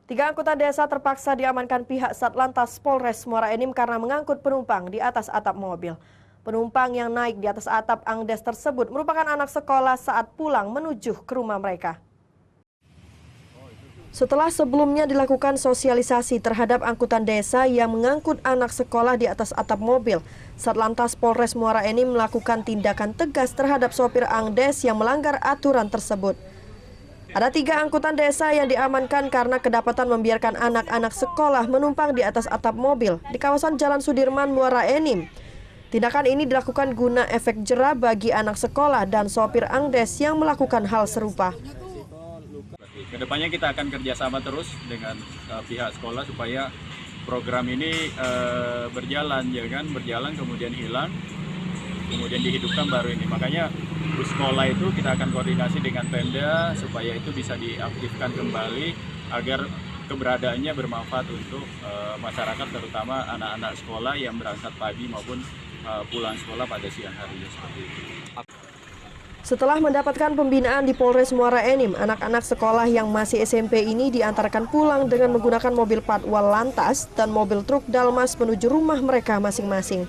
Tiga anggota desa terpaksa diamankan pihak Satlantas Polres Muara Enim karena mengangkut penumpang di atas atap mobil. Penumpang yang naik di atas atap angdes tersebut merupakan anak sekolah saat pulang menuju ke rumah mereka. Setelah sebelumnya dilakukan sosialisasi terhadap angkutan desa yang mengangkut anak sekolah di atas atap mobil, Satlantas Polres Muara Enim melakukan tindakan tegas terhadap sopir angdes yang melanggar aturan tersebut. Ada 3 angkutan desa yang diamankan karena kedapatan membiarkan anak-anak sekolah menumpang di atas atap mobil di kawasan Jalan Sudirman, Muara Enim. Tindakan ini dilakukan guna efek jera bagi anak sekolah dan sopir angdes yang melakukan hal serupa. Kedepannya kita akan kerjasama terus dengan pihak sekolah supaya program ini berjalan kemudian hilang, kemudian dihidupkan baru ini. Makanya bus sekolah itu kita akan koordinasi dengan Pemda supaya itu bisa diaktifkan kembali agar keberadaannya bermanfaat untuk masyarakat, terutama anak-anak sekolah yang berangkat pagi maupun pulang sekolah pada siang hari seperti itu. Setelah mendapatkan pembinaan di Polres Muara Enim, anak-anak sekolah yang masih SMP ini diantarkan pulang dengan menggunakan mobil patwal lantas dan mobil truk dalmas menuju rumah mereka masing-masing.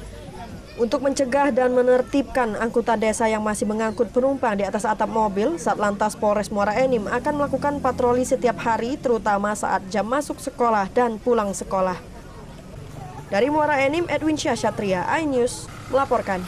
Untuk mencegah dan menertibkan angkutan desa yang masih mengangkut penumpang di atas atap mobil, Satlantas Polres Muara Enim akan melakukan patroli setiap hari, terutama saat jam masuk sekolah dan pulang sekolah. Dari Muara Enim, Edwin Syah Satria, iNews melaporkan.